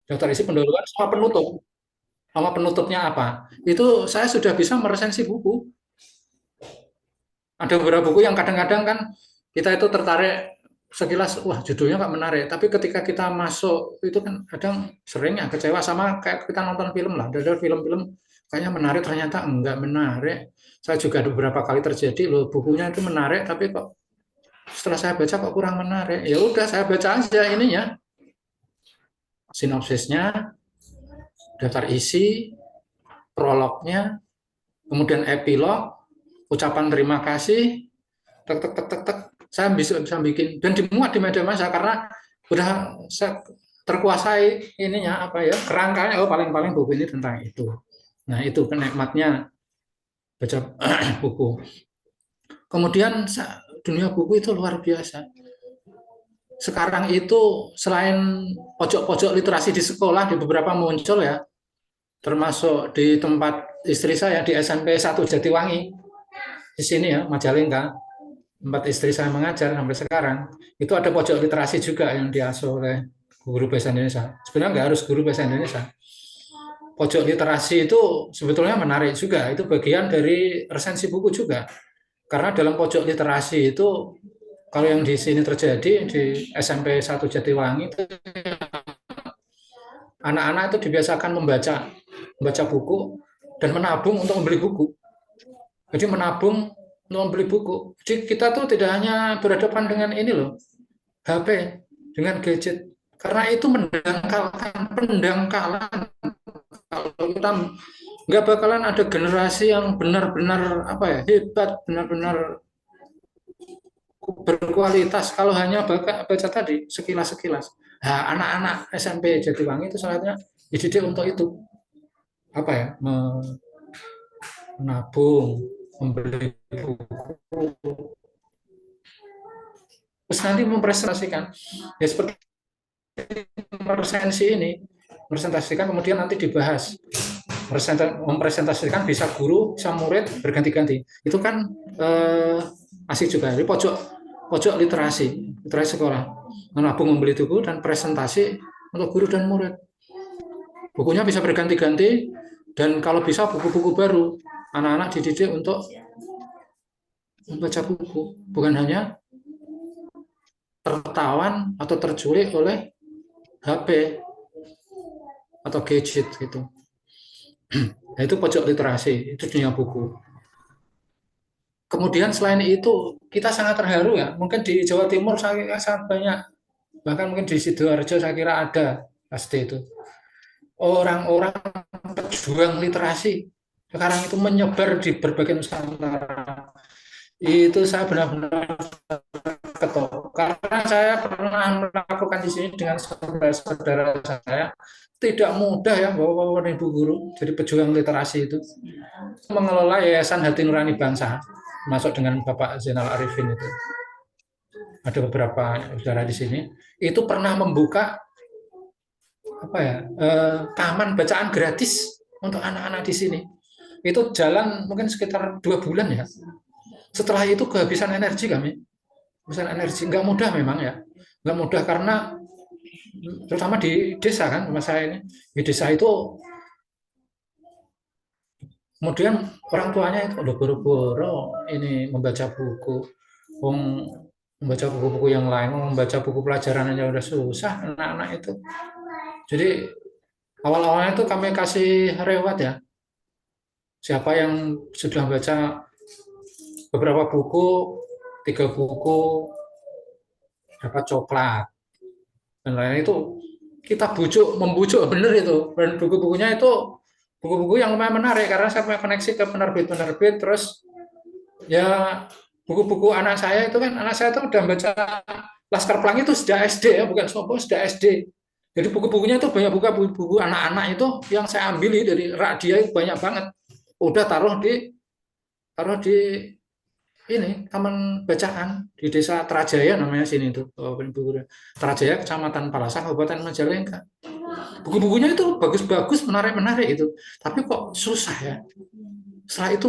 Daftar isi pendahuluan sama penutup. Sama penutupnya apa? Itu saya sudah bisa meresensi buku. Ada beberapa buku yang kadang-kadang kan kita itu tertarik sekilas, wah judulnya nggak menarik. Tapi ketika kita masuk itu kan kadang sering ya kecewa sama kayak kita nonton film lah. Ada film-film kayaknya menarik ternyata enggak menarik. Saya juga ada beberapa kali terjadi loh bukunya itu menarik tapi kok setelah saya baca kok kurang menarik. Ya udah saya baca aja ininya sinopsisnya, daftar isi, prolognya, kemudian epilog, ucapan terima kasih, tek tek tek tek tek, saya bisa bikin dan dimuat di media massa karena udah saya terkuasai ininya apa ya kerangkanya, oh paling-paling buku ini tentang itu. Nah itu kenikmatnya baca buku. Kemudian dunia buku itu luar biasa. Sekarang itu selain pojok-pojok literasi di sekolah di beberapa muncul ya, termasuk di tempat istri saya di SMP 1 Jatiwangi di sini ya Majalengka, tempat istri saya mengajar sampai sekarang, itu ada pojok literasi juga yang diasuh oleh guru bahasa Indonesia. Sebenarnya nggak harus guru bahasa Indonesia. Pojok literasi itu sebetulnya menarik juga, itu bagian dari resensi buku juga. Karena dalam pojok literasi itu, kalau yang di sini terjadi di SMP 1 Jatiwangi, itu anak-anak itu dibiasakan membaca buku dan menabung untuk membeli buku. Jadi menabung untuk membeli buku. Jadi kita tuh tidak hanya berhadapan dengan ini loh, HP, dengan gadget. Karena itu pendangkalan. Kalau kita nggak bakalan ada generasi yang benar-benar apa ya hebat, benar-benar berkualitas. Kalau hanya baca tadi sekilas-sekilas. Nah, anak-anak SMP Jatiwangi itu salatnya dididik untuk itu apa ya menabung, membeli buku, terus nanti mempresentasikan ya seperti resensi ini, presentasikan kemudian nanti dibahas, mempresentasikan bisa guru bisa murid berganti-ganti itu kan asik juga. Jadi pojok pojok literasi sekolah menabung membeli buku dan presentasi untuk guru dan murid, bukunya bisa berganti-ganti dan kalau bisa buku-buku baru, anak-anak dididik untuk membaca buku bukan hanya tertawan atau terculik oleh HP atau gadget gitu. Nah, itu pojok literasi, itu dunia buku. Kemudian selain itu kita sangat terharu ya, mungkin di Jawa Timur sangat banyak, bahkan mungkin di Sidoarjo saya kira ada pasti itu. Orang-orang pejuang literasi sekarang itu menyebar di berbagai Nusantara. Itu saya benar-benar ketok. Karena saya pernah melakukan di sini dengan saudara-saudara saya, tidak mudah ya bawa ibu guru jadi pejuang literasi itu. Mengelola Yayasan Hati Nurani Bangsa, masuk dengan Bapak Zainal Arifin itu. Ada beberapa saudara di sini. Itu pernah membuka apa ya taman bacaan gratis untuk anak-anak di sini. Itu jalan mungkin sekitar 2 bulan ya. Setelah itu kehabisan energi kami, kehabisan energi. Nggak mudah memang ya, nggak mudah karena terutama di desa kan, rumah saya ini di desa itu kemudian orang tuanya itu udah boro-boro ini membaca buku, membaca buku-buku yang lain, membaca buku pelajaran aja udah susah anak-anak itu. Jadi awal-awalnya itu kami kasih reward ya. Siapa yang sudah baca beberapa buku, 3 buku, dapat coklat dan lain itu kita membujuk bener itu. Dan buku-bukunya itu buku-buku yang lumayan menarik karena saya punya koneksi ke penerbit-penerbit. Terus ya buku-buku anak saya itu kan, anak saya itu udah baca Laskar Pelangi itu sudah SD ya, bukan sopo, sudah SD. Jadi buku-bukunya itu banyak buku anak-anak itu yang saya ambil dari rak dia itu banyak banget. Udah taruh di ini taman bacaan di desa Trajaya namanya sini itu. Trajaya Kecamatan Palasah Kabupaten Majalengka. Buku-bukunya itu bagus-bagus, menarik-menarik itu. Tapi kok susah ya. Setelah itu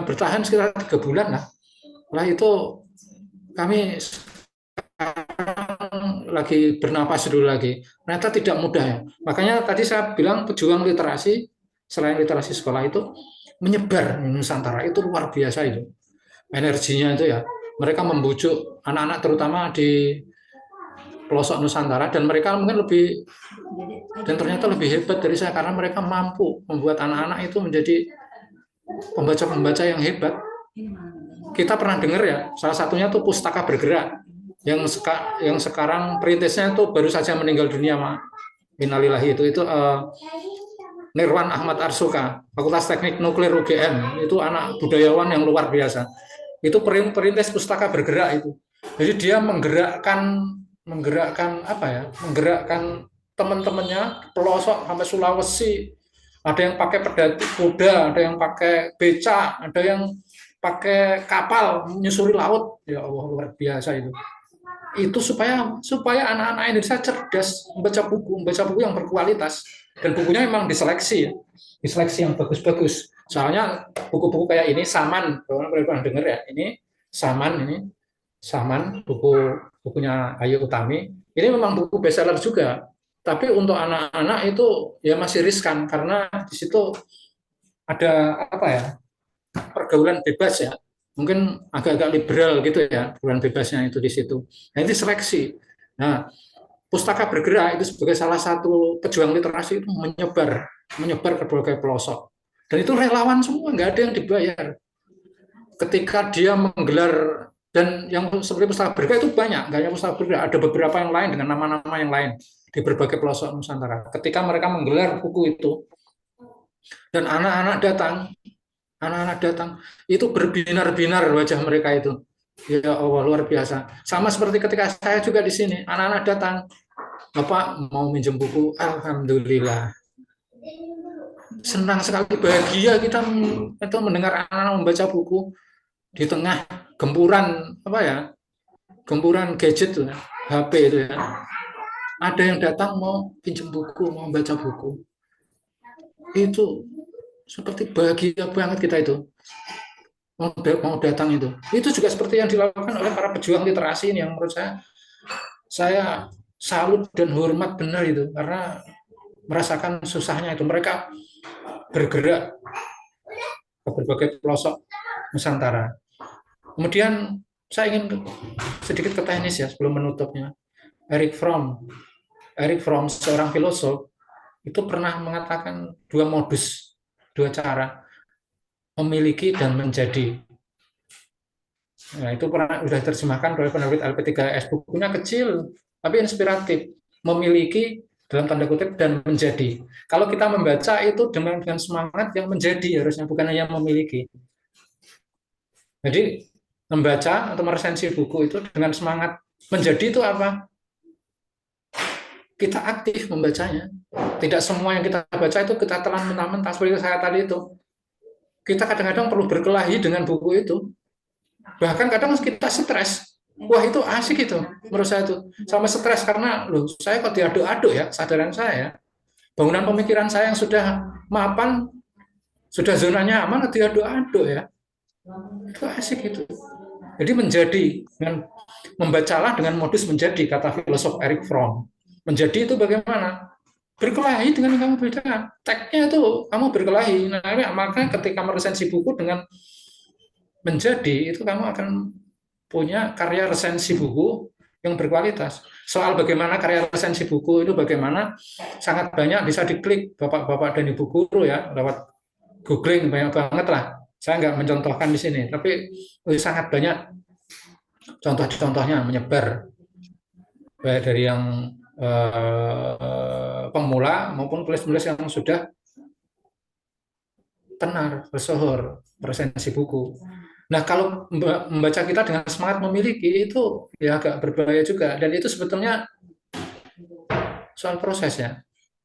bertahan sekitar 3 bulan lah. Setelah itu kami lagi bernapas dulu lagi. Ternyata tidak mudah ya. Makanya tadi saya bilang pejuang literasi selain literasi sekolah itu menyebar di Nusantara itu luar biasa itu. Energinya itu ya. Mereka membujuk anak-anak terutama di pelosok Nusantara dan mereka mungkin lebih dan ternyata lebih hebat dari saya karena mereka mampu membuat anak-anak itu menjadi pembaca-pembaca yang hebat. Kita pernah dengar ya, salah satunya tuh Pustaka Bergerak yang sekarang perintisnya tuh baru saja meninggal dunia, innalillahi itu Nirwan Ahmad Arsuka, Fakultas Teknik Nuklir UGM, itu anak budayawan yang luar biasa. Itu perintis Pustaka Bergerak itu. Jadi dia menggerakkan apa ya? Menggerakkan teman-temannya pelosok sampai Sulawesi. Ada yang pakai pedati kuda, ada yang pakai beca, ada yang pakai kapal menyusuri laut. Ya Allah, luar biasa itu. Itu supaya anak-anak Indonesia cerdas, membaca buku yang berkualitas. Dan bukunya memang diseleksi ya. Diseleksi yang bagus-bagus. Soalnya buku-buku kayak ini Saman, kalau pernah dengar ya, ini Saman bukunya Ayu Utami. Ini memang buku bestseller juga. Tapi untuk anak-anak itu ya masih riskan karena di situ ada apa ya? Pergaulan bebas ya. Mungkin agak-agak liberal gitu ya, pergaulan bebasnya itu di situ. Nah, ini seleksi. Nah, Pustaka Bergerak itu sebagai salah satu pejuang literasi itu menyebar ke berbagai pelosok. Dan itu relawan semua, nggak ada yang dibayar. Ketika dia menggelar dan yang seperti Pustaka Bergerak itu banyak, nggak hanya Pustaka Bergerak, ada beberapa yang lain dengan nama-nama yang lain di berbagai pelosok Nusantara. Ketika mereka menggelar buku itu dan anak-anak datang itu berbinar-binar wajah mereka itu. Ya Allah, luar biasa. Sama seperti ketika saya juga di sini, anak-anak datang, Bapak mau minjem buku, alhamdulillah. Senang sekali, bahagia kita itu mendengar anak-anak membaca buku di tengah gempuran apa ya? Gempuran gadget tuh, HP itu ya. Ada yang datang mau pinjam buku, mau baca buku. Itu seperti bahagia banget kita itu. Mau datang itu juga seperti yang dilakukan oleh para pejuang literasi ini yang menurut saya salut dan hormat benar itu karena merasakan susahnya itu mereka bergerak ke berbagai pelosok Nusantara. Kemudian saya ingin sedikit ke teknis ya sebelum menutupnya. Eric Fromm seorang filosof itu pernah mengatakan dua cara memiliki dan menjadi. Nah, itu pernah sudah terjemahkan oleh penerbit LP3S. Bukunya kecil, tapi inspiratif. Memiliki, dalam tanda kutip, dan menjadi. Kalau kita membaca itu dengan semangat yang menjadi, harusnya bukan hanya memiliki. Jadi, membaca atau meresensi buku itu dengan semangat menjadi itu apa? Kita aktif membacanya. Tidak semua yang kita baca itu kita telan mentah-mentah. Seperti saya tadi itu. Kita kadang-kadang perlu berkelahi dengan buku itu. Bahkan kadang kita stres. Wah itu asik itu menurut saya itu. Sama stres karena loh saya kok diaduk-aduk ya kesadaran saya. Bangunan pemikiran saya yang sudah mapan, sudah zonanya aman diaduk-aduk ya. Itu asik itu. Jadi menjadi dengan membacalah dengan modus menjadi kata filosof Eric Fromm. Menjadi itu bagaimana? Berkelahi dengan yang kamu bedakan. Teksnya itu kamu berkelahi. Nah, maka ketika meresensi buku dengan menjadi itu kamu akan punya karya resensi buku yang berkualitas. Soal bagaimana karya resensi buku itu bagaimana sangat banyak bisa diklik bapak-bapak dan ibu guru ya lewat googling banyak banget lah. Saya nggak mencontohkan di sini, tapi sangat banyak contoh-contohnya menyebar baik dari yang pemula maupun penulis-penulis yang sudah tenar, bersohor, resensi buku. Nah, kalau membaca kita dengan semangat memiliki itu ya agak berbahaya juga dan itu sebetulnya soal proses ya.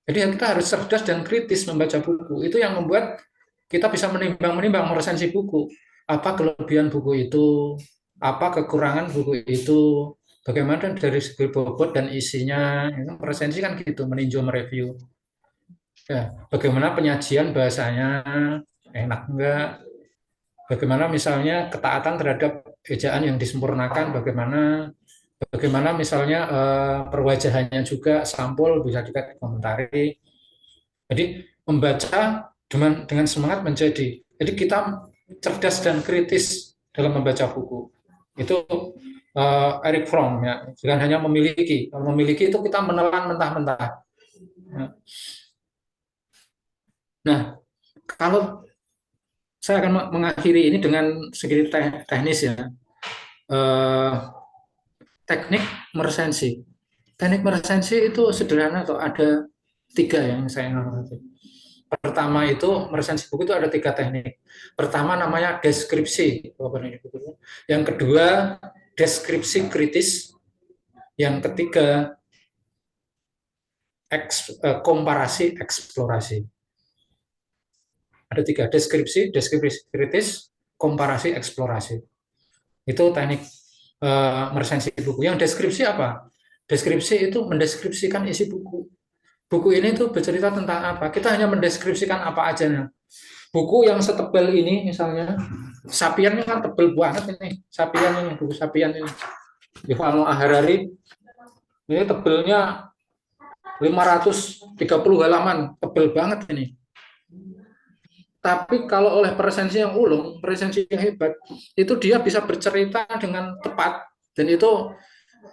Jadi kita harus cerdas dan kritis membaca buku. Itu yang membuat kita bisa menimbang-menimbang meresensi buku. Apa kelebihan buku itu, apa kekurangan buku itu, bagaimana dari segi bobot dan isinya. Itu resensi kan gitu, meninjau, mereview. Ya, bagaimana penyajian bahasanya, enak enggak, bagaimana misalnya ketaatan terhadap ejaan yang disempurnakan, bagaimana Bagaimana misalnya perwajahannya juga sampul bisa kita komentari. Jadi membaca dengan semangat menjadi. Jadi kita cerdas dan kritis dalam membaca buku. Itu Eric Fromm ya. Jangan hanya memiliki. Kalau memiliki itu kita menelan mentah-mentah. Nah, kalau saya akan mengakhiri ini dengan sedikit teknis ya. Eh, teknik meresensi. Teknik meresensi itu sederhana atau ada tiga yang saya hormati. Pertama itu meresensi buku itu ada tiga teknik. Pertama namanya deskripsi. Yang kedua deskripsi kritis. Yang ketiga komparasi eksplorasi. Ada tiga, deskripsi, deskripsi kritis, komparasi eksplorasi. Itu teknik meresensi buku. Yang deskripsi apa? Deskripsi itu mendeskripsikan isi buku. Buku ini tuh bercerita tentang apa? Kita hanya mendeskripsikan apa aja. Buku yang setebal ini misalnya, Sapiens ini kan tebal banget ini. Sapiens ini, buku Sapiens ini. Yuval Noah Harari ini tebalnya 530 halaman, tebal banget ini. Tapi kalau oleh presensi yang ulung, presensi yang hebat, itu dia bisa bercerita dengan tepat. Dan itu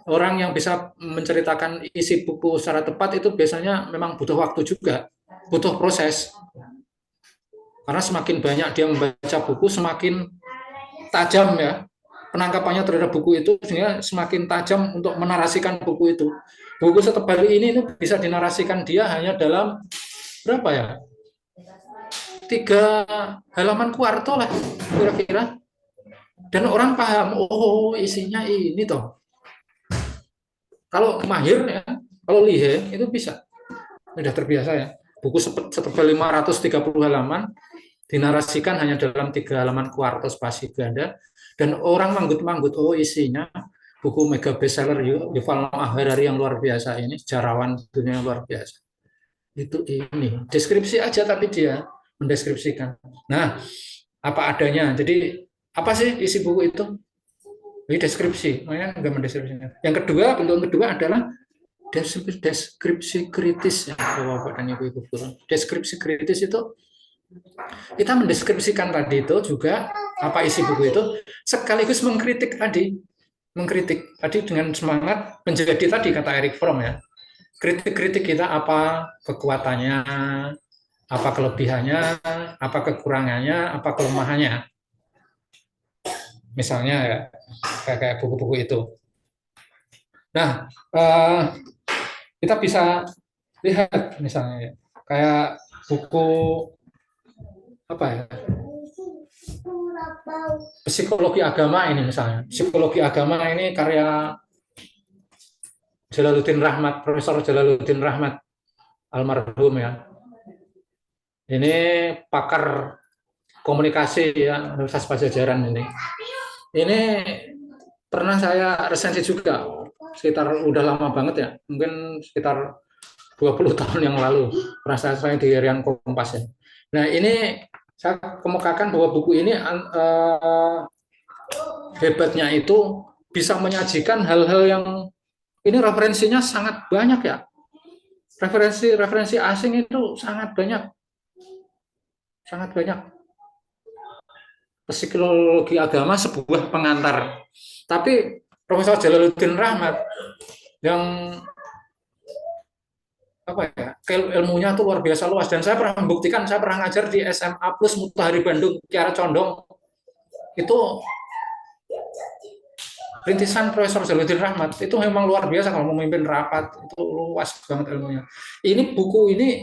orang yang bisa menceritakan isi buku secara tepat itu biasanya memang butuh waktu juga, butuh proses. Karena semakin banyak dia membaca buku, semakin tajam ya penangkapannya terhadap buku itu, sehingga semakin tajam untuk menarasikan buku itu. Buku setebal ini bisa dinarasikan dia hanya dalam berapa ya? 3 halaman kuarto lah kira-kira. Dan orang paham, oh isinya ini toh. Kalau mahir ya, kalau lihe itu bisa. Sudah terbiasa ya. Buku setebal 530 halaman dinarasikan hanya dalam 3 halaman kuarto spasi ganda, dan orang manggut-manggut, oh isinya buku mega bestseller Yuval Noah Harari yang luar biasa ini, sejarawan dunia yang luar biasa. Itu ini deskripsi aja tapi dia mendeskripsikan. Nah, apa adanya. Jadi apa sih isi buku itu? Ini deskripsi, makanya nggak mendeskripsikan. Yang kedua, bentuk kedua adalah deskripsi kritis ya, Bapak dan Ibu-ibu. Deskripsi kritis itu kita mendeskripsikan tadi itu juga apa isi buku itu, sekaligus mengkritik tadi dengan semangat menjadi tadi kata Eric Fromm ya, kritik-kritik kita apa kekuatannya, apa kelebihannya, apa kekurangannya, apa kelemahannya, misalnya ya, kayak buku-buku itu. Nah, kita bisa lihat misalnya ya, kayak buku apa ya, psikologi agama ini misalnya. Psikologi agama ini karya Jalaluddin Rahmat, Profesor Jalaluddin Rahmat almarhum ya. Ini pakar komunikasi ya, Universitas Pajajaran ini. Ini pernah saya resensi juga, sekitar udah lama banget ya, mungkin sekitar 20 tahun yang lalu, pernah saya di Harian Kompas ya. Nah ini saya kemukakan bahwa buku ini hebatnya itu bisa menyajikan hal-hal yang ini referensinya sangat banyak ya. Referensi asing itu sangat banyak. Sangat banyak. Psikologi agama sebuah pengantar. Tapi Profesor Jalaluddin Rahmat yang apa ya, ilmunya tuh luar biasa luas, dan saya pernah membuktikan, saya pernah ngajar di SMA Plus Mutahari Bandung Kiara Condong, itu rintisan Profesor Jalaluddin Rahmat itu memang luar biasa kalau memimpin rapat, itu luas banget ilmunya. Ini buku ini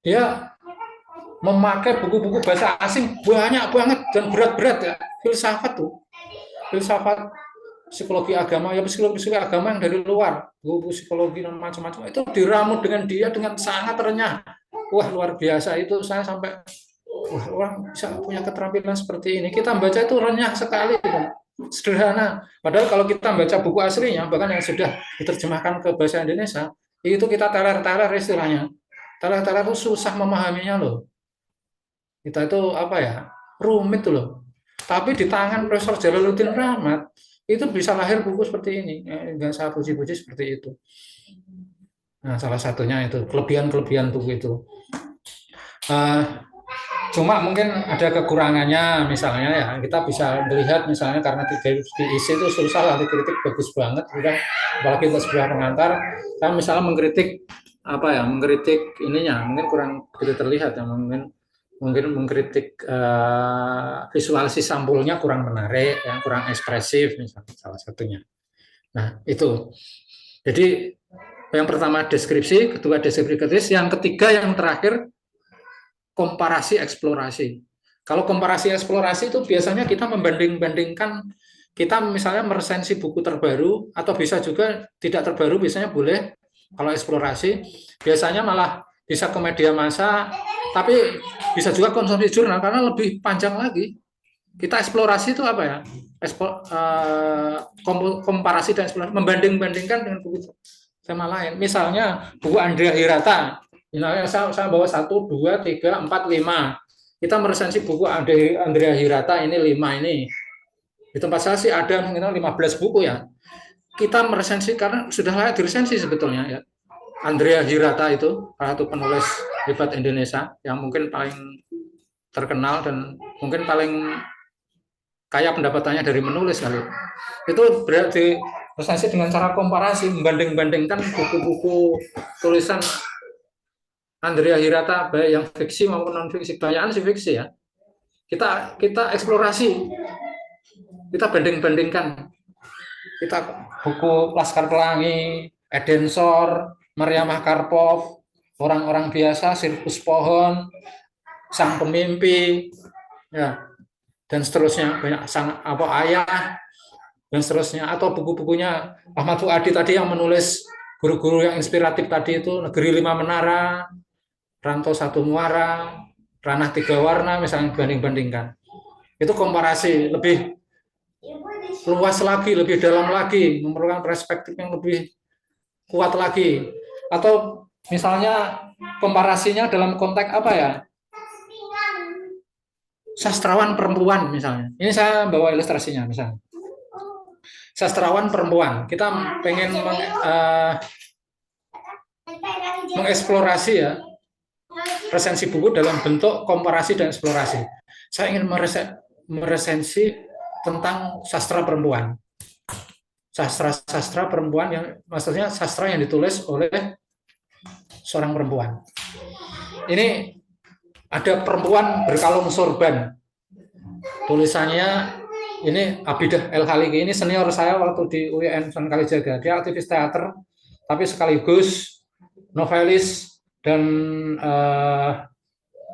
dia memakai buku-buku bahasa asing banyak banget dan berat-berat ya, filsafat psikologi agama ya, psikologi agama yang dari luar, buku psikologi dan macam-macam itu diramu dengan dia dengan sangat renyah. Wah luar biasa itu, saya sampai wah orang bisa punya keterampilan seperti ini. Kita baca itu renyah sekali, sederhana. Padahal kalau kita baca buku aslinya, bahkan yang sudah diterjemahkan ke bahasa Indonesia, itu kita teler-teler istilahnya. Teler-teler itu susah memahaminya loh. Kita itu apa ya, rumit tuh loh. Tapi di tangan Profesor Jalaluddin Rahmat Itu bisa lahir buku seperti ini. Enggak saya puji-puji seperti itu. Nah, salah satunya itu kelebihan-kelebihan buku itu. Eh, Cuma mungkin ada kekurangannya, misalnya ya kita bisa melihat misalnya karena diisi itu susah lah, dikritik bagus banget, udah apalagi untuk sebuah pengantar. Saya misalnya mengkritik apa ya, mengkritik ininya mungkin kurang begitu terlihat ya, mungkin mungkin mengkritik visualisasi sampulnya kurang menarik, yang kurang ekspresif misalnya salah satunya. Nah itu, jadi yang pertama deskripsi, kedua deskripsi kritis, yang ketiga yang terakhir komparasi eksplorasi. Kalau komparasi eksplorasi itu biasanya kita membanding-bandingkan, kita misalnya meresensi buku terbaru atau bisa juga tidak terbaru, biasanya boleh. Kalau eksplorasi biasanya malah bisa ke media massa, tapi bisa juga konsumsi jurnal karena lebih panjang lagi. Kita eksplorasi itu apa ya? Komparasi dan eksplorasi, membanding-bandingkan dengan buku tema lain. Misalnya buku Andrea Hirata. Misalnya saya bawa 1, 2, 3, 4, 5. Kita meresensi buku Andrea Hirata ini 5 ini. Di tempat saya sih ada minimal 15 buku ya. Kita meresensi karena sudah layak diresensi sebetulnya ya. Andrea Hirata itu salah satu penulis hebat Indonesia yang mungkin paling terkenal dan mungkin paling kaya pendapatannya dari menulis kali. Itu berarti resensi dengan cara komparasi, membanding-bandingkan buku-buku tulisan Andrea Hirata baik yang fiksi maupun non fiksi. Kebanyakan sih fiksi ya. Kita eksplorasi, kita banding-bandingkan. Kita buku Laskar Pelangi, Edensor, Mariamah Karpov, orang-orang biasa, sirkus pohon, sang pemimpi, ya, dan seterusnya, banyak sang apa ayah dan seterusnya, atau buku-bukunya Ahmad Fuadi tadi yang menulis guru-guru yang inspiratif tadi itu, Negeri Lima Menara, Rantau Satu Muara, Ranah Tiga Warna, misalnya banding-bandingkan. Itu komparasi, lebih luas lagi, lebih dalam lagi, memerlukan perspektif yang lebih kuat lagi. Atau misalnya komparasinya dalam konteks apa ya? Sastrawan perempuan misalnya. Ini saya bawa ilustrasinya misalnya. Sastrawan perempuan. Kita pengen mengeksplorasi ya resensi buku dalam bentuk komparasi dan eksplorasi. Saya ingin meresensi tentang sastra perempuan. Sastra perempuan yang maksudnya sastra yang ditulis oleh seorang perempuan. Ini ada perempuan berkalung sorban. Tulisannya ini Abidah El Khaliki, ini senior saya waktu di UIN Sunan Kalijaga. Dia aktivis teater, tapi sekaligus novelis dan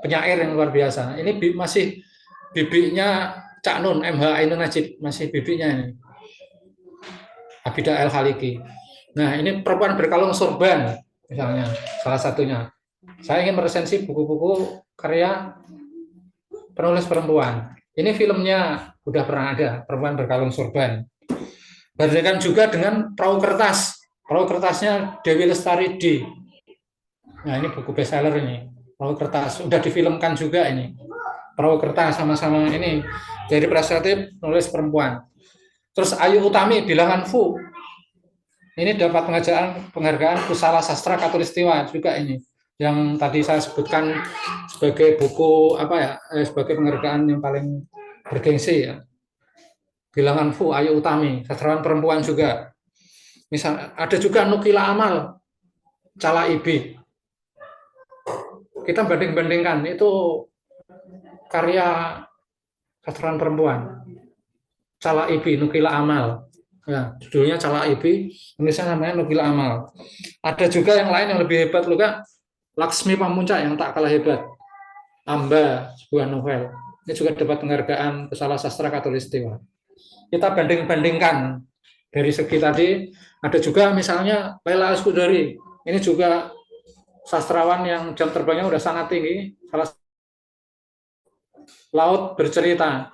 penyair yang luar biasa. Ini masih bibinya Cak Nun, MH Ainun Najib, masih bibinya ini. Abidah El Khaliki. Nah, ini perempuan berkalung sorban, misalnya, salah satunya. Saya ingin meresensi buku-buku karya penulis perempuan. Ini filmnya udah pernah ada, Perempuan Berkalung Sorban. Bandingkan juga dengan Perahu Kertas. Perahu Kertasnya Dewi Lestari D. Nah, ini buku bestseller ini. Perahu Kertas udah difilmkan juga ini. Perahu Kertas sama-sama ini dari perspektif nulis perempuan. Terus Ayu Utami Bilangan Fu. Ini dapat penghargaan Kusala Sastra Katulistiwa juga ini. Yang tadi saya sebutkan sebagai buku apa ya, sebagai penghargaan yang paling bergengsi ya. Bilangan Fu Ayu Utami, sastrawan perempuan juga. Misal ada juga Nukila Amal, Cala Ibi. Kita banding-bandingkan itu karya sastrawan perempuan. Cala Ibi, Nukila Amal. Ya, judulnya Cala Ibi, tulisannya namanya Nukila Amal. Ada juga yang lain yang lebih hebat juga, Laksmi Pamuncak yang tak kalah hebat. Amba, sebuah novel. Ini juga dapat penghargaan Kusala Sastra Katulistiwa. Kita banding-bandingkan dari segi tadi. Ada juga misalnya Laila Askudari. Ini juga sastrawan yang jam terbangnya udah sangat tinggi. Salah Laut Bercerita.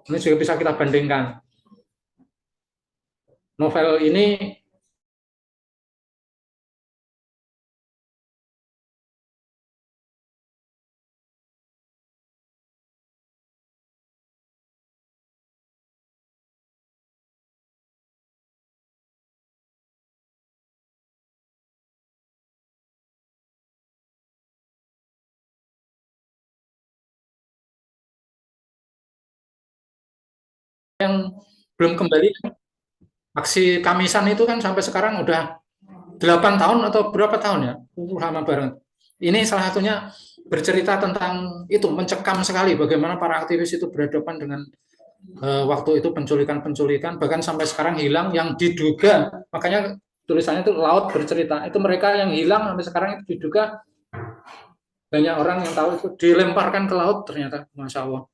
Ini juga bisa kita bandingkan. Novel ini yang belum kembali. Aksi Kamisan itu kan sampai sekarang udah 8 tahun atau berapa tahun ya? Lama banget. Ini salah satunya bercerita tentang itu, mencekam sekali bagaimana para aktivis itu berhadapan dengan waktu itu penculikan-penculikan, bahkan sampai sekarang hilang yang diduga, makanya tulisannya itu Laut Bercerita, itu mereka yang hilang sampai sekarang itu diduga banyak orang yang tahu itu dilemparkan ke laut ternyata, Masya Allah.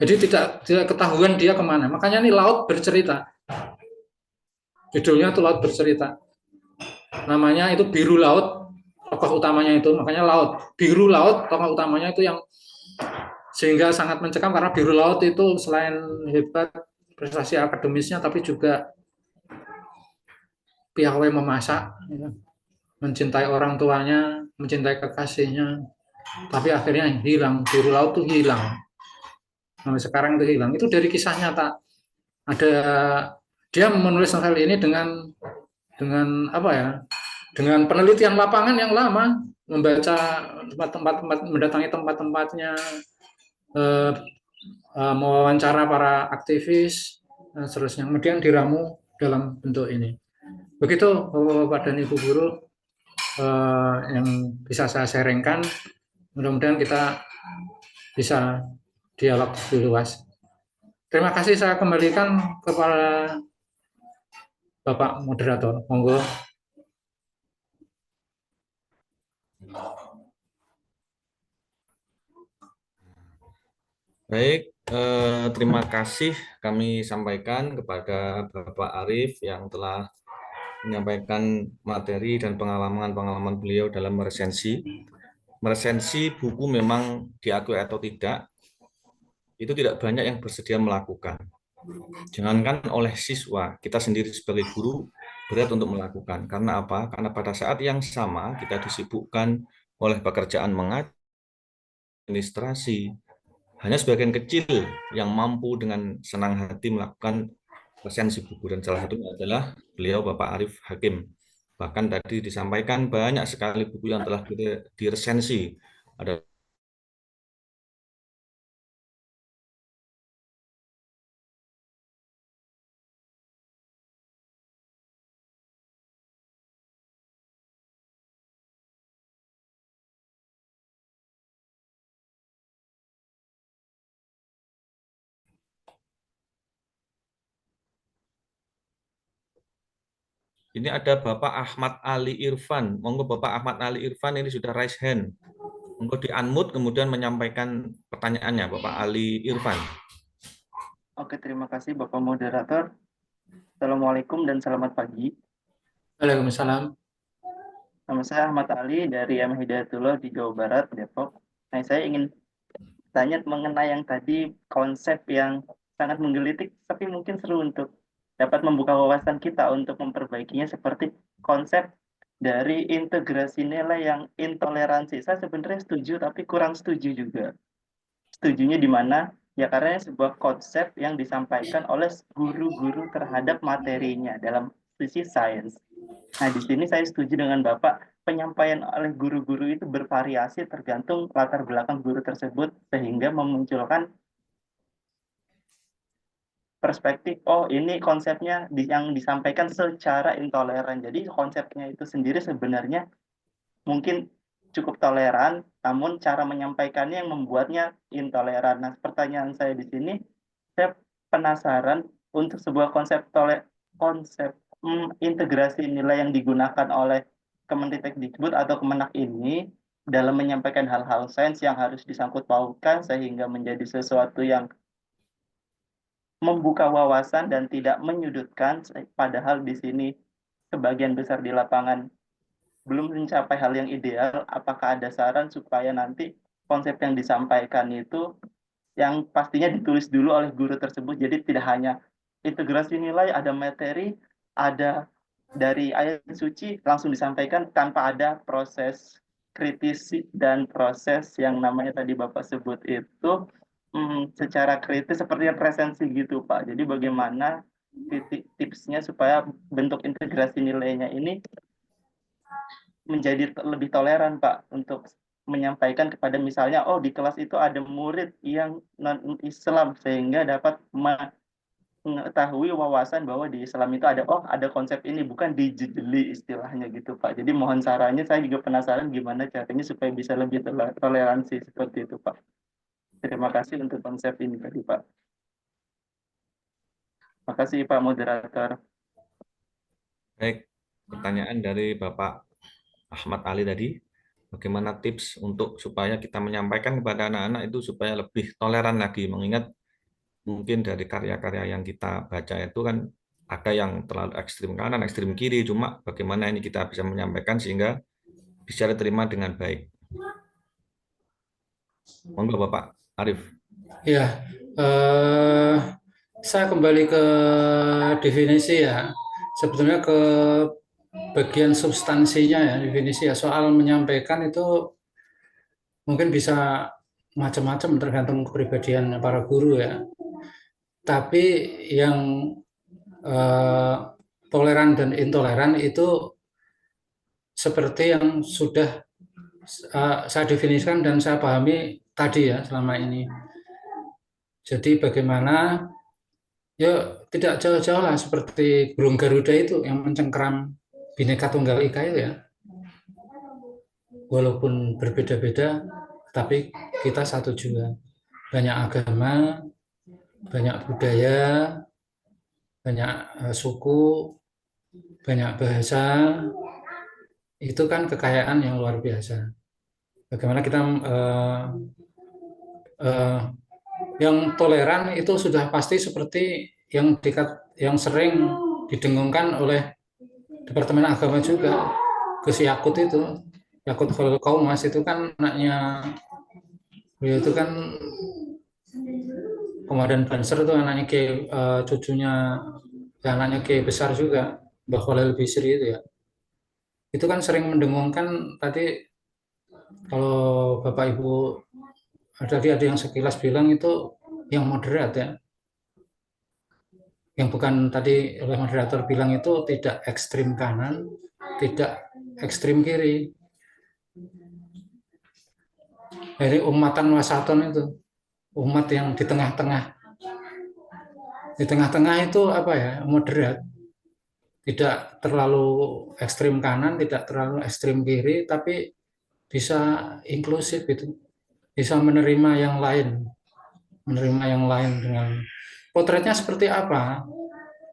Jadi tidak ketahuan dia kemana, makanya ini Laut Bercerita. Judulnya itu Laut Bercerita. Namanya itu Biru Laut, tokoh utamanya itu, makanya Laut. Biru Laut, tokoh utamanya itu yang sehingga sangat mencekam karena Biru Laut itu selain hebat prestasi akademisnya, tapi juga piawai memasak, ya. Mencintai orang tuanya, mencintai kekasihnya, tapi akhirnya hilang. Biru Laut itu hilang. Sampai sekarang itu hilang. Itu dari kisah nyata. Ada dia menulis novel ini dengan apa ya? Dengan penelitian lapangan yang lama, membaca tempat-tempat, mendatangi tempat-tempatnya, eh, mewawancara para aktivis, seterusnya. Kemudian diramu dalam bentuk ini. Begitu Bapak dan Ibu guru yang bisa saya sharingkan. Mudah-mudahan kita bisa dialog lebih luas. Terima kasih, saya kembalikan kepada Bapak moderator. Monggo. Baik, terima kasih kami sampaikan kepada Bapak Arif yang telah menyampaikan materi dan pengalaman-pengalaman beliau dalam meresensi. Meresensi buku memang diakui atau tidak, itu tidak banyak yang bersedia melakukan. Jangankan oleh siswa, kita sendiri sebagai guru berat untuk melakukan. Karena apa? Karena pada saat yang sama kita disibukkan oleh pekerjaan mengajar, administrasi. Hanya sebagian kecil yang mampu dengan senang hati melakukan resensi buku. Dan salah satunya adalah beliau Bapak Arif Hakim. Bahkan tadi disampaikan banyak sekali buku yang telah diresensi. Ada Ini ada Bapak Ahmad Ali Irfan. Monggo Bapak Ahmad Ali Irfan ini sudah raise hand. Monggo di-unmute kemudian menyampaikan pertanyaannya Bapak Ali Irfan. Oke, terima kasih Bapak Moderator. Assalamualaikum dan selamat pagi. Waalaikumsalam. Nama saya Ahmad Ali dari M. Hidayatullah di Jawa Barat, Depok. Nah, saya ingin tanya mengenai yang tadi, konsep yang sangat menggelitik, tapi mungkin seru untuk dapat membuka wawasan kita untuk memperbaikinya, seperti konsep dari integrasi nilai yang intoleransi. Saya sebenarnya setuju, tapi kurang setuju juga. Setujunya di mana? Ya karena sebuah konsep yang disampaikan oleh guru-guru terhadap materinya dalam sisi sains. Nah, di sini saya setuju dengan Bapak, penyampaian oleh guru-guru itu bervariasi tergantung latar belakang guru tersebut, sehingga memunculkan perspektif, oh ini konsepnya yang disampaikan secara intoleran. Jadi konsepnya itu sendiri sebenarnya mungkin cukup toleran, namun cara menyampaikannya yang membuatnya intoleran. Nah, pertanyaan saya di sini, saya penasaran untuk sebuah konsep integrasi nilai yang digunakan oleh Kemendikbud atau Kemenak ini dalam menyampaikan hal-hal sains yang harus disangkut pautkan sehingga menjadi sesuatu yang membuka wawasan dan tidak menyudutkan, padahal di sini sebagian besar di lapangan belum mencapai hal yang ideal. Apakah ada saran supaya nanti konsep yang disampaikan itu yang pastinya ditulis dulu oleh guru tersebut, jadi tidak hanya integrasi nilai, ada materi, ada dari ayat suci langsung disampaikan tanpa ada proses kritis dan proses yang namanya tadi Bapak sebut itu secara kritis seperti presensi gitu Pak. Jadi bagaimana tipsnya supaya bentuk integrasi nilainya ini menjadi lebih toleran Pak untuk menyampaikan kepada misalnya, oh di kelas itu ada murid yang non-Islam sehingga dapat mengetahui wawasan bahwa di Islam itu ada konsep ini, bukan dijejeli istilahnya gitu Pak. Jadi mohon sarannya, saya juga penasaran gimana caranya supaya bisa lebih toleransi seperti itu Pak. Terima kasih untuk konsep ini tadi Pak. Makasih Pak Moderator. Baik, pertanyaan dari Bapak Ahmad Ali tadi, bagaimana tips untuk supaya kita menyampaikan kepada anak-anak itu supaya lebih toleran lagi, mengingat mungkin dari karya-karya yang kita baca itu kan ada yang terlalu ekstrim kanan, ekstrim kiri, cuma bagaimana ini kita bisa menyampaikan sehingga bisa diterima dengan baik. Monggo Bapak Arif. Ya, saya kembali ke definisi ya. Sebetulnya ke bagian substansinya ya, definisi ya. Soal menyampaikan itu mungkin bisa macam-macam tergantung kepribadian para guru ya. Tapi yang toleran dan intoleran itu seperti yang sudah saya definisikan dan saya pahami tadi ya selama ini. Jadi bagaimana ya tidak jauh-jauh lah seperti burung Garuda itu yang mencengkeram Bhinneka Tunggal Ika itu ya. Walaupun berbeda-beda, tapi kita satu juga. Banyak agama, banyak budaya, banyak suku, banyak bahasa. Itu kan kekayaan yang luar biasa. Bagaimana kita eh, yang toleran itu sudah pasti seperti yang sering didengungkan oleh Departemen Agama juga. Gus Yakut itu, Yakut Khalil Qaumas itu kan anaknya, beliau itu kan Komandan Banser itu anaknya cucunya, anaknya besar juga, Mbah Khalil Bisri itu ya. Itu kan sering mendengungkan tadi kalau Bapak Ibu tadi ada yang sekilas bilang itu yang moderat ya. Yang bukan tadi oleh moderator bilang itu tidak ekstrim kanan, tidak ekstrim kiri. Jadi umatan wasaton itu, umat yang di tengah-tengah. Di tengah-tengah itu apa ya, moderat. Tidak terlalu ekstrim kanan, tidak terlalu ekstrim kiri, tapi bisa inklusif itu. Bisa menerima yang lain. Menerima yang lain dengan potretnya seperti apa?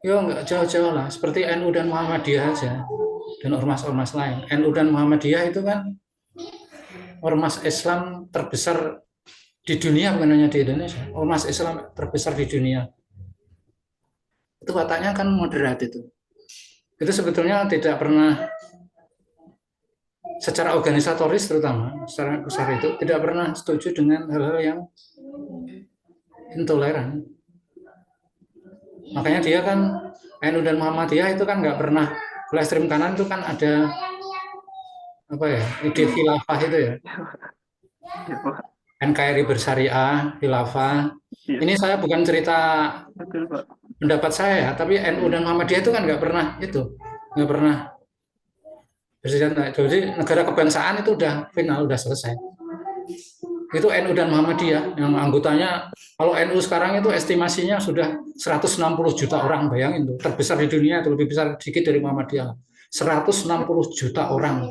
Ya nggak jauh-jauh lah, seperti NU dan Muhammadiyah aja, dan ormas-ormas lain. NU dan Muhammadiyah itu kan ormas Islam terbesar di dunia, bukan hanya di Indonesia. Ormas Islam terbesar di dunia. Itu wataknya kan moderat itu. Itu sebetulnya tidak pernah secara organisatoris terutama, secara besar itu tidak pernah setuju dengan hal-hal yang intoleran. Makanya dia kan NU dan Muhammadiyah itu kan nggak pernah, kalau ekstrim kanan itu kan ada apa ya, ide khilafah itu ya, Ya, Pak. NKRI bersyariah, khilafah. Iya, Ini saya bukan cerita betul Pak. pendapat saya, tapi NU dan Muhammadiyah itu kan nggak pernah bersenjata. Jadi negara kebangsaan itu udah final, udah selesai. Itu NU dan Muhammadiyah yang anggotanya, kalau NU sekarang itu estimasinya sudah 160 juta orang, bayangin tuh, terbesar di dunia, itu lebih besar sedikit dari Muhammadiyah. 160 juta orang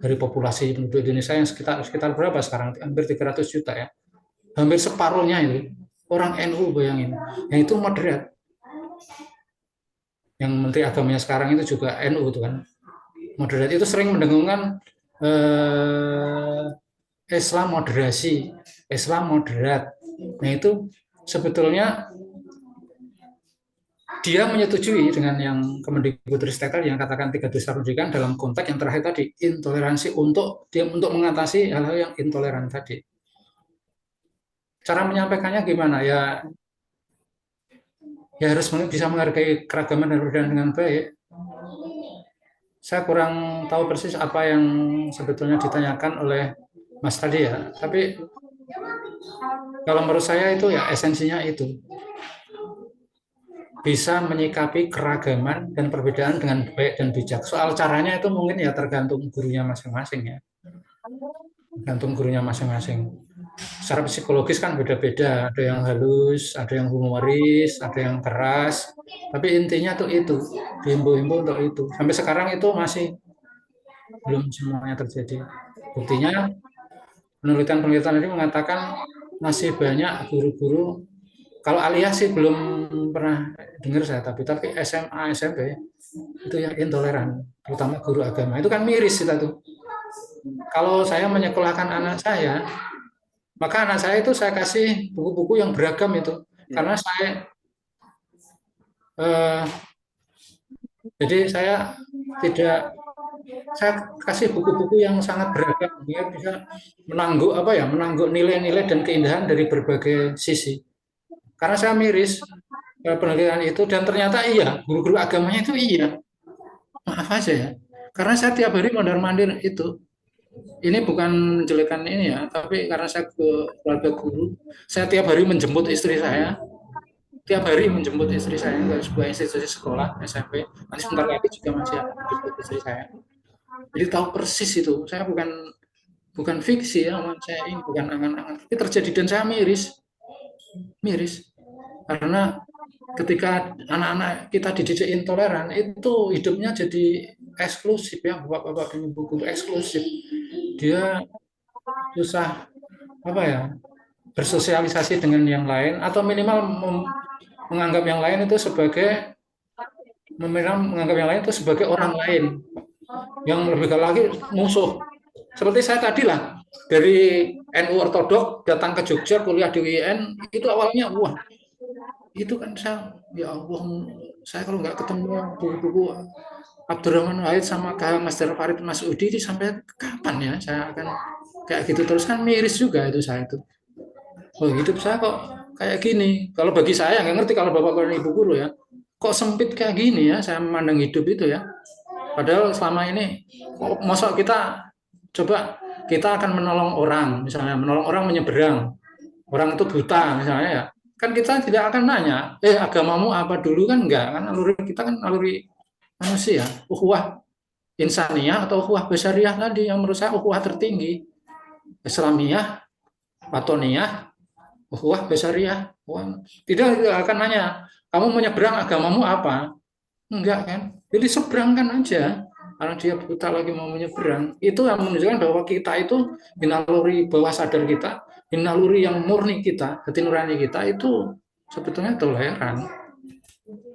dari populasi penduduk Indonesia yang sekitar berapa sekarang? Hampir 300 juta ya. Hampir separuhnya itu orang NU, bayangin. Yang itu moderat. Yang menteri agamanya sekarang itu juga NU itu kan. Moderat itu sering mendengungkan Islam moderasi, Islam moderat. Nah itu sebetulnya dia menyetujui dengan yang Kemendikbudristek tadi yang katakan 3 dasar pendidikan dalam konteks yang terakhir tadi, intoleransi untuk mengatasi hal-hal yang intoleran tadi. Cara menyampaikannya gimana ya? Ya harus bisa menghargai keragaman dan perbedaan dengan baik. Saya kurang tahu persis apa yang sebetulnya ditanyakan oleh Mas tadi ya, tapi kalau menurut saya itu ya esensinya itu bisa menyikapi keragaman dan perbedaan dengan baik dan bijak. Soal caranya itu mungkin ya tergantung gurunya masing-masing ya, tergantung gurunya masing-masing. secara psikologis kan beda-beda, ada yang halus, ada yang humoris, ada yang keras, tapi intinya tuh itu, dihimbau-himbau untuk itu. Sampai sekarang itu masih belum semuanya terjadi. Buktinya penelitian-penelitian ini mengatakan masih banyak guru-guru, kalau Aliyah sih belum pernah dengar saya, tapi SMA, SMP itu yang intoleran, terutama guru agama. Itu kan miris kita tuh. Kalau saya menyekolahkan anak saya, maka anak saya itu saya kasih buku-buku yang beragam itu. Ya. Karena eh, saya tidak saya kasih buku-buku yang sangat beragam, dia bisa menangguk apa ya, menangguk nilai-nilai dan keindahan dari berbagai sisi. Karena saya miris penelitian itu dan ternyata iya, guru-guru agamanya itu iya. Maaf aja ya. Karena saya tiap hari mondar-mandir itu. Ini bukan menjelekan ini ya, tapi karena saya ke keluarga guru, saya tiap hari menjemput istri saya, tiap hari menjemput istri saya ke sebuah institusi sekolah SMP. Nanti sebentar lagi juga masih akan menjemput istri saya. Jadi tahu persis itu. Saya bukan bukan fiksi ya, saya ini bukan angan-angan. Tapi terjadi dan saya miris, miris. Karena ketika anak-anak kita dididik intoleran, itu hidupnya jadi eksklusif ya, bapak-bapak dan ibu guru eksklusif. Dia susah apa ya, bersosialisasi dengan yang lain atau minimal menganggap yang lain itu sebagai menganggap yang lain itu sebagai orang lain yang lebih lagi musuh. Seperti saya tadi lah, dari NU Ortodok datang ke Jogja kuliah di UIN, itu awalnya wah, itu kan saya ya Allah, saya kalau nggak ketemu buku-buku Abdurrahman Wahid sama Master Farid Masudi ini sampai kapan ya saya akan kayak gitu terus, kan miris juga itu saya itu. Oh, hidup saya kok kayak gini. Kalau bagi saya nggak ngerti kalau bapak dan ibu guru ya, kok sempit kayak gini ya saya memandang hidup itu ya. Padahal selama ini, masa kita coba kita akan menolong orang, misalnya menolong orang menyeberang, orang itu buta misalnya ya, kan kita tidak akan nanya, agamamu apa dulu, kan enggak, kan naluri kita kan naluri manusia, ukhuwah insaniyah atau ukhuwah basyariah tadi yang menurut saya ukhuwah tertinggi, Islamiyah, Watoniyah, ukhuwah basyariah. Tidak akan nanya, kamu menyeberang agamamu apa? Enggak kan? Jadi seberangkan aja. Karena dia buta lagi mau menyeberang. Itu yang menunjukkan bahwa kita itu naluri bawah sadar kita, naluri yang murni kita, hati nurani kita itu sebetulnya toleran.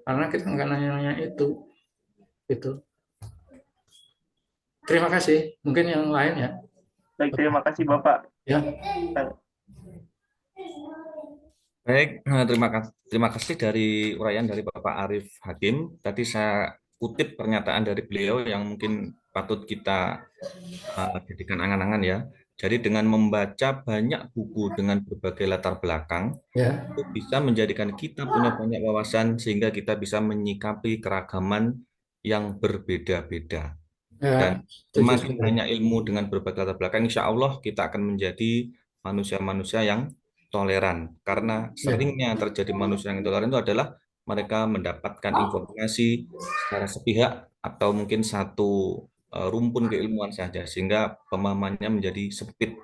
Karena kita nggak nanya-nanya itu. Itu. Terima kasih. Mungkin yang lain ya. Baik, terima kasih Bapak. Ya. Baik, terima kasih dari uraian dari Bapak Arif Hakim. Tadi saya kutip pernyataan dari beliau yang mungkin patut kita jadikan angan-angan ya. Jadi dengan membaca banyak buku dengan berbagai latar belakang, Ya. itu bisa menjadikan kita punya banyak wawasan sehingga kita bisa menyikapi keragaman yang berbeda-beda. Ya. Dan semakin Setuju. banyak ilmu dengan berbagai latar belakang, insya Allah kita akan menjadi manusia-manusia yang toleran. Karena Ya. seringnya terjadi manusia yang intoleran itu adalah mereka mendapatkan informasi secara sepihak atau mungkin satu rumpun keilmuan saja, sehingga pemahamannya menjadi sempit.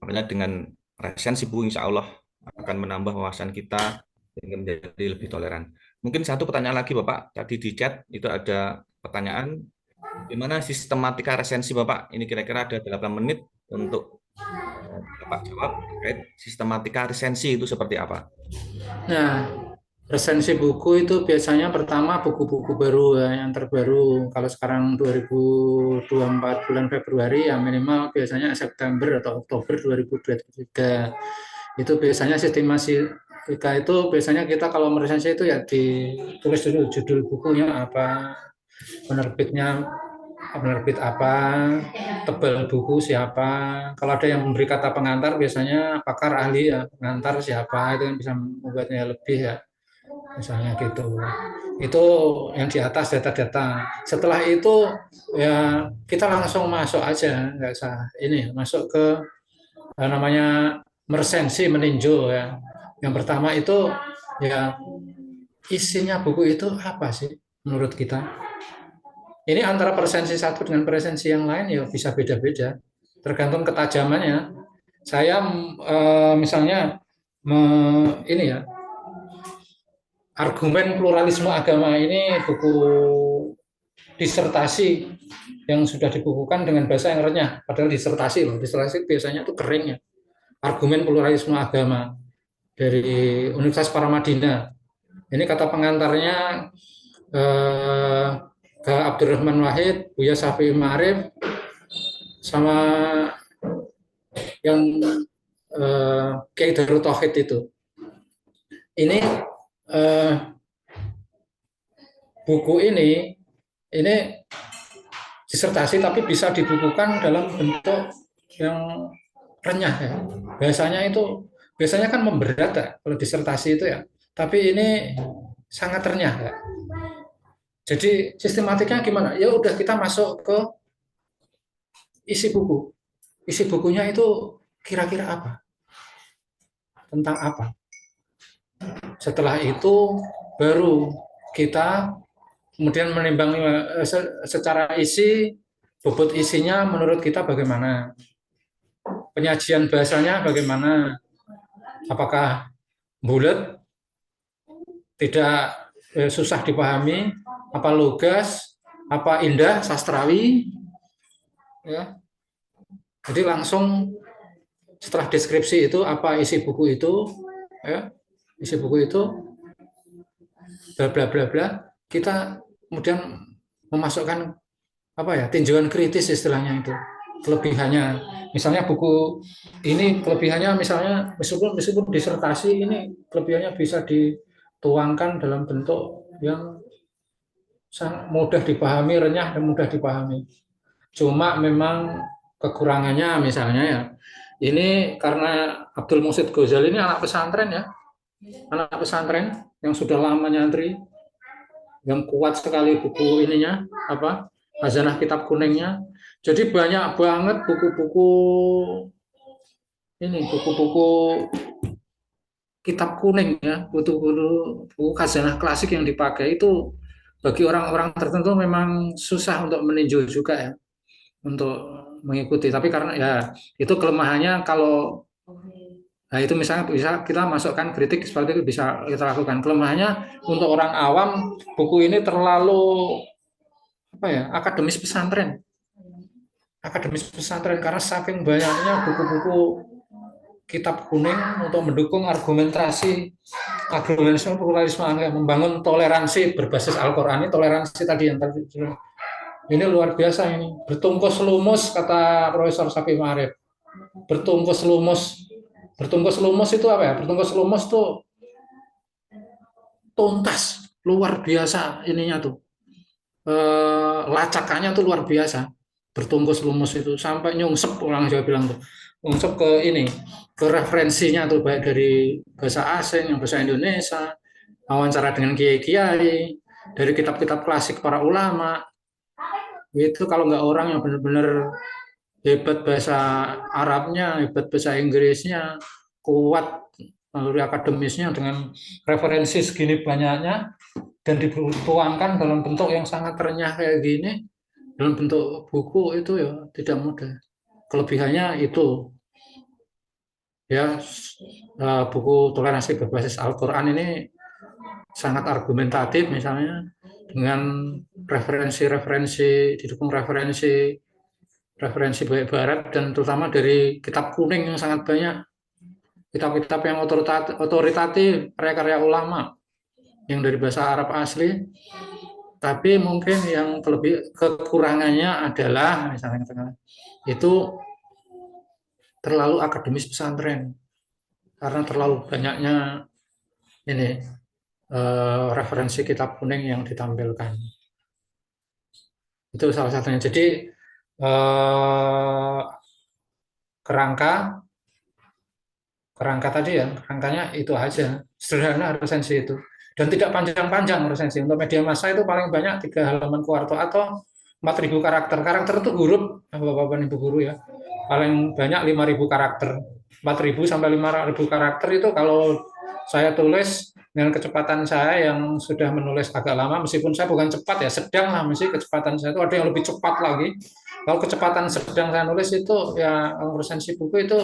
Makanya dengan resensi buku, insya Allah akan menambah wawasan kita sehingga menjadi lebih toleran. Mungkin satu pertanyaan lagi, Bapak. Tadi di chat itu ada pertanyaan, gimana sistematika resensi Bapak? Ini kira-kira ada 8 menit untuk Bapak jawab terkait sistematika resensi itu seperti apa? Nah, resensi buku itu biasanya pertama buku-buku baru ya, yang terbaru. Kalau sekarang 2024 bulan Februari ya minimal biasanya September atau Oktober 2023. Itu biasanya sistematika itu biasanya kita kalau meresensi itu ya ditulis dulu judul bukunya apa, penerbitnya penerbit apa, tebal buku siapa. Kalau ada yang memberi kata pengantar biasanya pakar ahli ya, pengantar siapa itu kan bisa membuatnya lebih ya, misalnya gitu. Itu yang di atas data-data. Setelah itu ya kita langsung masuk aja, nggak usah ini masuk ke namanya meresensi, meninjau ya. Yang pertama itu ya isinya buku itu apa sih menurut kita. Ini antara presensi satu dengan presensi yang lain ya bisa beda-beda, tergantung ketajamannya. Saya misalnya ini ya, argumen pluralisme agama ini buku disertasi yang sudah dibukukan dengan bahasa yang renyah. Padahal disertasi loh, disertasi biasanya itu kering ya. Argumen pluralisme agama dari Universitas Paramadina. Ini kata pengantarnya ke Abdurrahman Wahid, Buya Syafi'i Ma'arif, sama yang Kiai Darut Tauhid itu. Ini buku ini disertasi tapi bisa dibukukan dalam bentuk yang renyah ya. Biasanya kan memberat ya kalau disertasi itu ya. Tapi ini sangat renyah ya. Jadi sistematiknya gimana? Ya udah kita masuk ke isi buku. Isi bukunya itu kira-kira apa? Tentang apa? Setelah itu baru kita kemudian menimbang secara isi, bobot isinya menurut kita bagaimana? Penyajian bahasanya bagaimana? Apakah bulat, tidak susah dipahami, apa lugas, apa indah, sastrawi, ya. Jadi langsung setelah deskripsi itu apa isi buku itu, ya, isi buku itu, bla bla bla bla, kita kemudian memasukkan apa ya tinjauan kritis istilahnya itu kelebihannya. Misalnya buku ini kelebihannya misalnya meskipun disertasi ini kelebihannya bisa dituangkan dalam bentuk yang sangat mudah dipahami, renyah dan mudah dipahami. Cuma memang kekurangannya misalnya ya, ini karena Abdul Muhsin Ghazali ini anak pesantren ya, anak pesantren yang sudah lama nyantri, yang kuat sekali buku ininya, apa, Khazanah Kitab Kuningnya. Jadi banyak banget buku-buku ini, buku-buku kitab kuning ya, buku khazanah klasik yang dipakai itu bagi orang-orang tertentu memang susah untuk meninjau juga ya, untuk mengikuti. Tapi karena ya itu kelemahannya kalau nah itu misalnya bisa kita masukkan kritik seperti itu bisa kita lakukan. Kelemahannya untuk orang awam buku ini terlalu apa ya akademis pesantren, karena saking banyaknya buku-buku kitab kuning untuk mendukung argumentasi pluralisme yang membangun toleransi berbasis Al-Qur'an. Ini toleransi tadi yang tadi ini luar biasa ini. Bertungkus lumus kata Profesor Syafi'i Ma'arif. Bertungkus lumus. Bertungkus lumus itu apa ya? Bertungkus lumus itu tuntas, luar biasa ininya tuh. Lacakannya tuh luar biasa. Bertungkus lumus itu sampai nyungsep orang Jawa bilang tuh. Nyungsep ke ini, ke referensinya tuh baik dari bahasa asing, bahasa Indonesia, wawancara dengan kiai-kiai, dari kitab-kitab klasik para ulama. Itu kalau nggak orang yang benar-benar hebat bahasa Arabnya, hebat bahasa Inggrisnya, kuat melalui akademisnya dengan referensi segini banyaknya dan dituangkan dalam bentuk yang sangat renyah kayak gini, dalam bentuk buku itu ya tidak mudah. Kelebihannya itu ya buku toleransi berbasis Al-Qur'an ini sangat argumentatif misalnya dengan referensi didukung referensi baik barat dan terutama dari kitab kuning yang sangat banyak, kitab-kitab yang otoritatif, karya-karya ulama yang dari bahasa Arab asli. Tapi mungkin yang kekurangannya adalah misalnya itu terlalu akademis pesantren karena terlalu banyaknya ini referensi kitab kuning yang ditampilkan. Itu salah satunya. Jadi kerangka tadi ya, kerangkanya itu aja, sederhana resensi itu, dan tidak panjang-panjang resensi. Untuk media massa itu paling banyak 3 halaman kuarto atau 4.000 karakter. Karakter itu huruf, Bapak-bapak Ibu guru ya, paling banyak 5.000 karakter. 4.000 sampai 5.000 karakter itu kalau saya tulis dengan kecepatan saya yang sudah menulis agak lama, meskipun saya bukan cepat ya, sedang lah, mesti kecepatan saya itu ada yang lebih cepat lagi. Kalau kecepatan sedang saya nulis itu ya resensi buku itu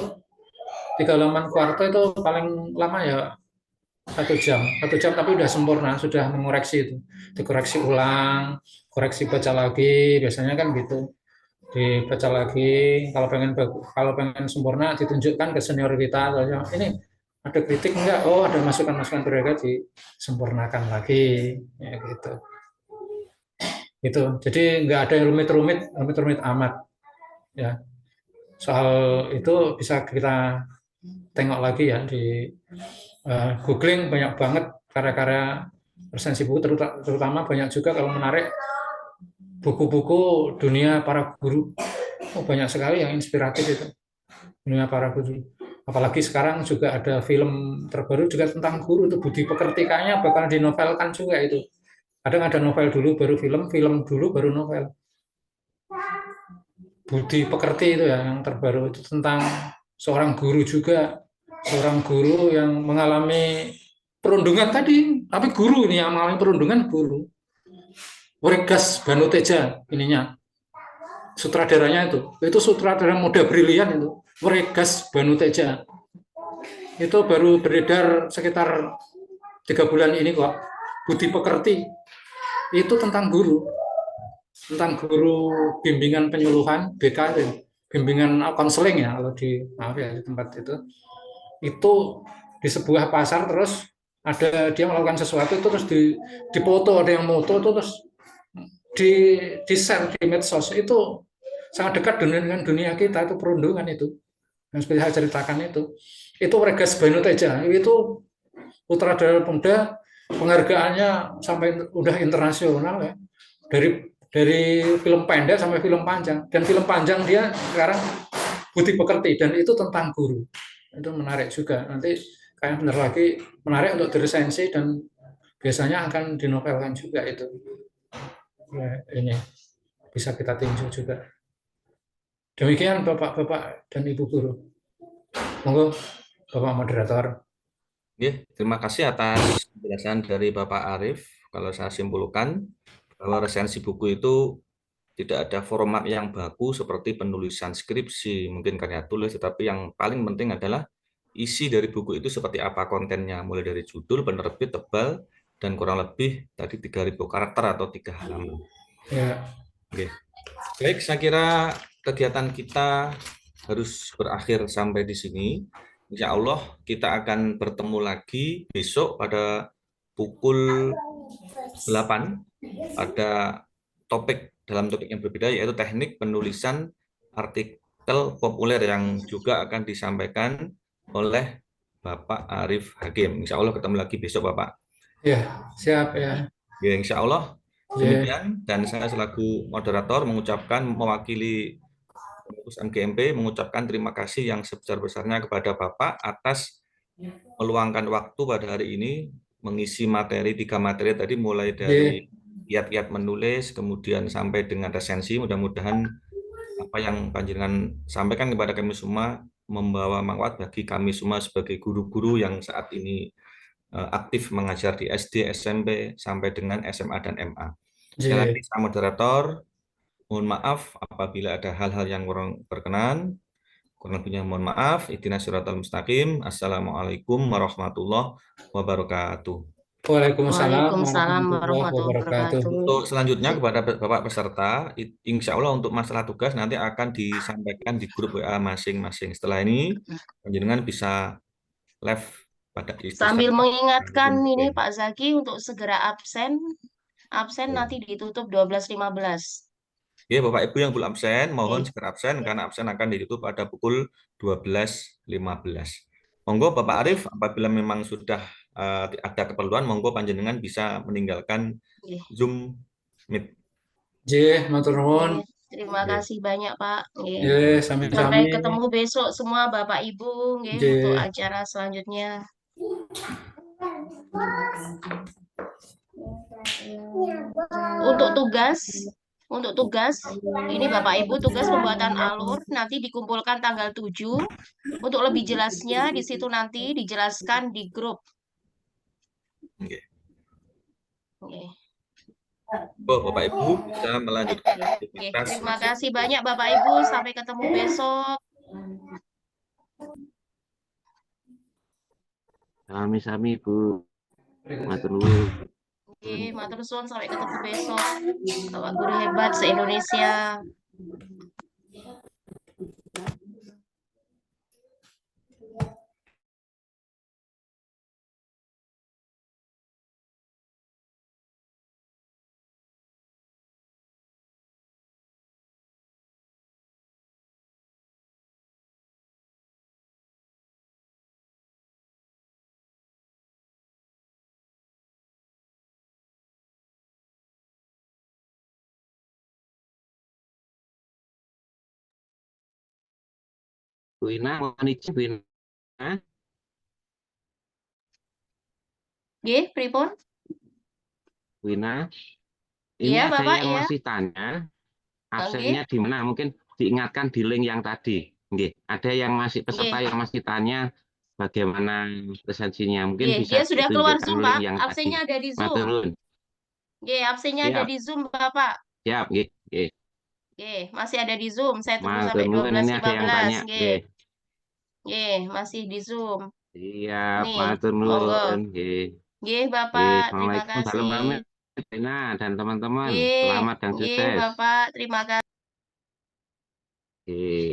3 halaman kuarto itu paling lama ya 1 jam tapi udah sempurna, sudah mengoreksi itu, dikoreksi ulang, koreksi baca lagi, biasanya kan gitu, dibaca lagi, kalau pengen sempurna ditunjukkan ke senior kita, ini ada kritik enggak, oh ada masukan-masukan mereka disempurnakan lagi, ya gitu, gitu. Jadi nggak ada yang rumit-rumit amat, ya. Soal itu bisa kita tengok lagi ya di googling, banyak banget karya-karya resensi buku, terutama banyak juga kalau menarik buku-buku dunia para guru. Oh, banyak sekali yang inspiratif itu dunia para guru. Apalagi sekarang juga ada film terbaru juga tentang guru, itu Budi Pekerti, bakal dinovelkan juga itu. Kadang ada novel dulu baru film, film dulu baru novel. Budi Pekerti itu ya yang terbaru, itu tentang seorang guru juga, seorang guru yang mengalami perundungan tadi, tapi guru ini yang mengalami perundungan, guru. Wregas Banuteja ininya, sutradaranya itu sutradara muda brilian itu, Wregas Banuteja. Itu baru beredar sekitar 3 bulan ini kok. Budi Pekerti itu tentang guru bimbingan penyuluhan BK, bimbingan konseling ya kalau di maaf ya di tempat itu di sebuah pasar, terus ada dia melakukan sesuatu itu, terus dipoto, ada yang moto itu, terus di share di medsos, itu sangat dekat dengan dunia kita, itu perundungan itu yang seperti saya ceritakan itu Regas Banuteja itu sutradara muda, penghargaannya sampai udah internasional ya, dari film pendek sampai film panjang, dan film panjang dia sekarang Budi Pekerti, dan itu tentang guru, itu menarik juga, nanti kayak benar lagi menarik untuk diresensi, dan biasanya akan dinovelkan juga itu ya, ini bisa kita tinjau juga. Demikian Bapak-Bapak dan Ibu Guru, monggo Bapak Moderator. Terima kasih atas penjelasan dari Bapak Arif. Kalau saya simpulkan bahwa resensi buku itu tidak ada format yang baku seperti penulisan skripsi, mungkin karya tulis, tetapi yang paling penting adalah isi dari buku itu seperti apa kontennya, mulai dari judul, penerbit, tebal, dan kurang lebih tadi 3.000 karakter atau 3 halaman. Ya. Oke. Baik, saya kira kegiatan kita harus berakhir sampai di sini. Insya Allah kita akan bertemu lagi besok pada pukul 8 pada dalam topik yang berbeda, yaitu teknik penulisan artikel populer yang juga akan disampaikan oleh Bapak Arif Hakim. Insya Allah ketemu lagi besok, Bapak. Ya, siap ya. Ya, insya Allah demikian, dan saya selaku moderator mewakili pengurus MGMP mengucapkan terima kasih yang sebesar-besarnya kepada Bapak atas meluangkan waktu pada hari ini mengisi 3 materi tadi, mulai dari kiat-kiat menulis kemudian sampai dengan resensi. Mudah-mudahan apa yang panjenengan sampaikan kepada kami semua membawa manfaat bagi kami semua sebagai guru-guru yang saat ini aktif mengajar di SD, SMP sampai dengan SMA dan MA. Sekali lagi saya moderator, mohon maaf apabila ada hal-hal yang kurang berkenan. Kurang lebihnya mohon maaf. Ihdinas siratal mustaqim. Assalamualaikum warahmatullahi wabarakatuh. Waalaikumsalam warahmatullahi wabarakatuh. Untuk selanjutnya kepada Bapak peserta, insya Allah untuk masalah tugas nanti akan disampaikan di grup WA masing-masing. Setelah ini, panjenengan bisa live pada sambil mengingatkan ini Pak Zaki untuk segera absen nanti ditutup 12.15. Ya, Bapak Ibu yang belum absen, mohon segera absen karena absen akan ditutup pada pukul 12.15. Monggo Bapak Arif, apabila memang sudah ada keperluan, monggo panjenengan bisa meninggalkan Zoom Meet. Matur nuwun. Terima kasih banyak Pak. Sampai ketemu besok semua Bapak Ibu untuk acara selanjutnya. Untuk tugas, ini Bapak Ibu tugas pembuatan alur nanti dikumpulkan tanggal 7. Untuk lebih jelasnya di situ nanti dijelaskan di grup. Bapak Ibu bisa melanjutkan aktivitas. Terima kasih banyak Bapak Ibu, sampai ketemu besok. Sami-sami Bu, matur nuwun. Oke, matur suwun, sampai ketemu besok. Bapak guru hebat se-Indonesia. Bu Ina, mohon izin Bu Ina. Nggih, pripun? Bu Ina, ini Iya, ada Bapak, yang iya. masih tanya Nggih, absennya di mana? Mungkin diingatkan di link yang tadi. Nggih, ada yang masih peserta nggih. yang masih tanya bagaimana presensinya. Mungkin Nggih, bisa dia sudah keluar ditunjukkan Zoom, link Pak. yang tadi. Absennya ada di Matur Zoom. nuwun. Nggih, absennya ada Siap, di Zoom, Bapak. siap, nggih, nggih. Nggih, masih ada di Zoom. Saya tunggu Matur sampai nuwun, ini ada yang 12.15. tanya. Nggih, Nggih. nggih, masih di Zoom. Siap, Nih, matur monggo. nuwun. Nggih. Nggih, Nggih, Bapak, terima Assalamualaikum kasih. warahmatullahi wabarakatuh dan teman-teman. Nggih, Selamat dan nggih, sukses. Bapak, terima kasih. Nggih.